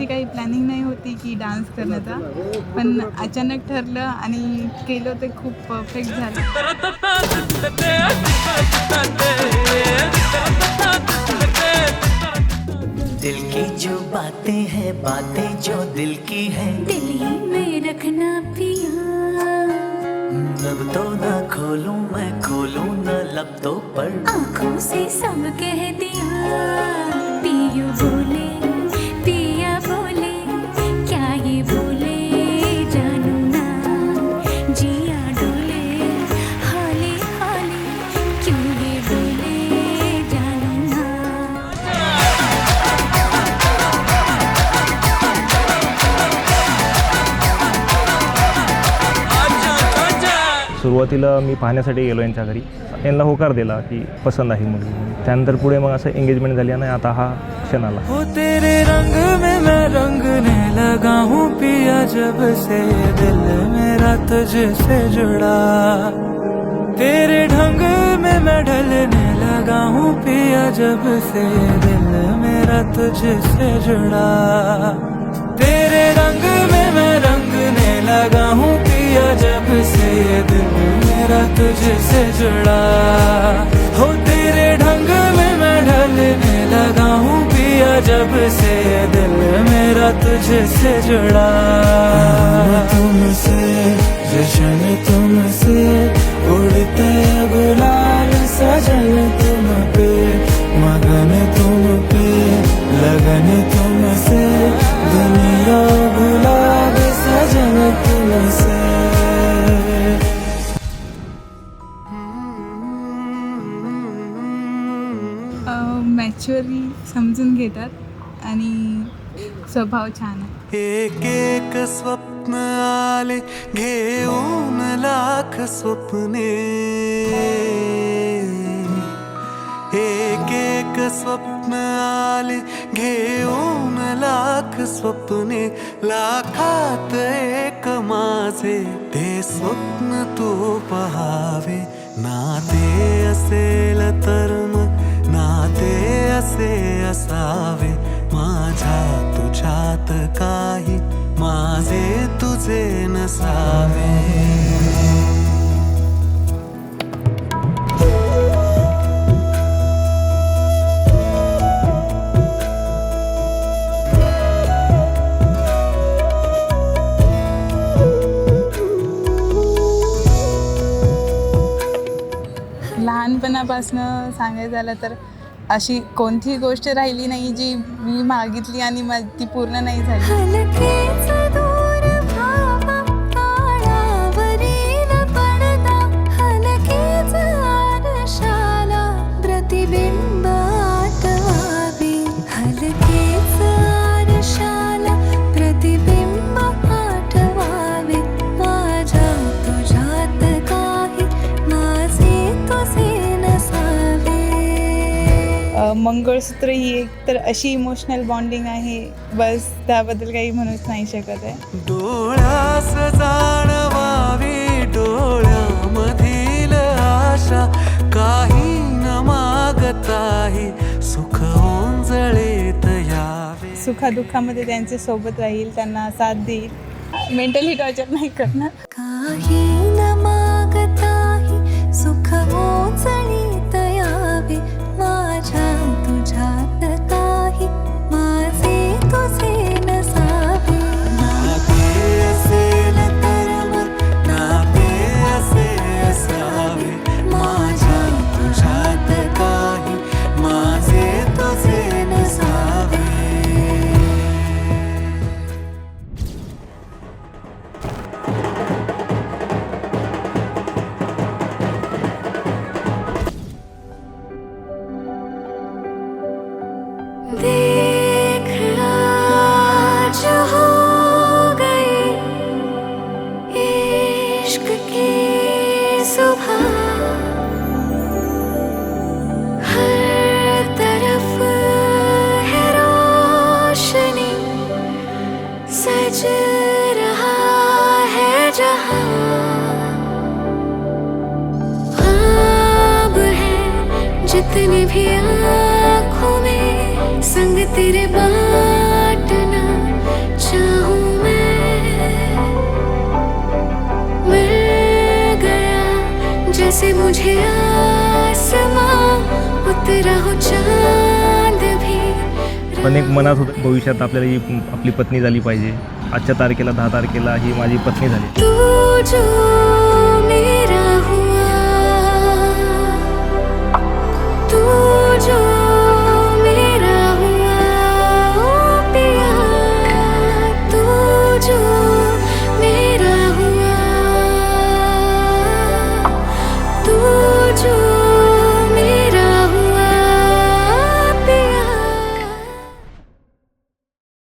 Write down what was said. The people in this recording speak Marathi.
अशी काही प्लॅनिंग नाही होती की डान्स करण्याचा, पण अचानक ठरलं आणि केलं ते खूप परफेक्ट झालं. दिल की जो बातें हैं, बातें जो दिल की है, दिल ही में रखना पिया। अब तो ना खोलूं मैं, खोलूं न लफ्ज़ों पर, आँखों से सब कह दिया। पियो बोले, पिया बोले, क्या ये बोले जानू ना। जिया डोले, हाले हाले, क्यों ये डोले जानू ना। सुरुवातीला मी पाहण्यासाठी गेलो यांच्या घरी, यांना होकार दिला की पसंत आहे मुलगी. त्यानंतर पुढे मग असं एंगेजमेंट झाली आणि आता हा क्षण आला. हो तेरे रंग में मैं रंगने लगा हूँ पिया, जब से दिल मेरा तुझसे जुड़ा। तेरे ढंग में मैं ढलने लगा हूँ पिया, जब से दिल मेरा तुझसे जुड़ा। तेरे रंग में मैं रंगने लगा हूँ पिया, जब से ये दिल मेरा तुझसे जुड़ा। हो तेरे ढंग में मैं ढलने लगा हूँ पिया, जब से ये दिल मेरा तुझसे जुड़ा। तुमसे जश्न तुमसे उड़ते गुलाल सजन तुम पे, मगन तुम पे लगन तुमसे, दुनिया गुलाब सजन तुमसे। मॅच्युअरली समजून घेतात आणि स्वभाव छान आहे. एक एक स्वप्न आले घेऊन लाख स्वप्ने, एक एक स्वप्न आले घेऊन लाख स्वप्ने, लाखात एक माझे ते स्वप्न तू पहावे. नाते असेल तर मग नाते असे असावे, माझ्या तुझ्यात काही माझे तुझे नसावे. लहानपणापासनं सांगायचं झालं तर अशी कोणतीही गोष्ट राहिली नाही जी मी मागितली आणि ती पूर्ण नाही झाली. हलकेच दूर भावा काळावरील पडदा, हलकेच आरशाला प्रतिबिंब आठवावे. हलकेच आरशाला प्रतिबिंब आठवावे, माझ्या तुझ्यात काही माझे तुझे नसावे. मंगळसूत्र ही एक तर अशी इमोशनल बॉन्डिंग आहे, बस त्याबद्दल काही म्हणूच नाही शकत आहे. डोळ्यास जाणवावी डोळ्यामधील आशा, काही न मागताही सुख ओंजळीत यावे. सुखादुःखामध्ये त्यांचे सोबत राहील, त्यांना साथ देईल, मेंटली टॉर्चर नाही करणार. काही न मागताही सुख ओंजळीत यावे, माझ्या तुझ्यात काही माझे तुझे नसावे. नाते असेल तर मग नाते असे असावे, माझ्या तुझ्यात काही माझे तुझे नसावे. देख आज हो गए इश्क की सुबह, हर तरफ है रोशनी, सज रहा है जहां. ख्वाब है जितने भी आँखों में, संग तेरे बाटना चाहूं मैं, मिल गया जैसे मुझे आसमां, उतरा हो चांद भी। पण एक मनात होतं भविष्यात आपल्याला ही आपली पत्नी झाली पाहिजे. आजच्या तारखेला 10 तारखेला ही माझी पत्नी झाली. तू जो मेरा हुआ, तू जो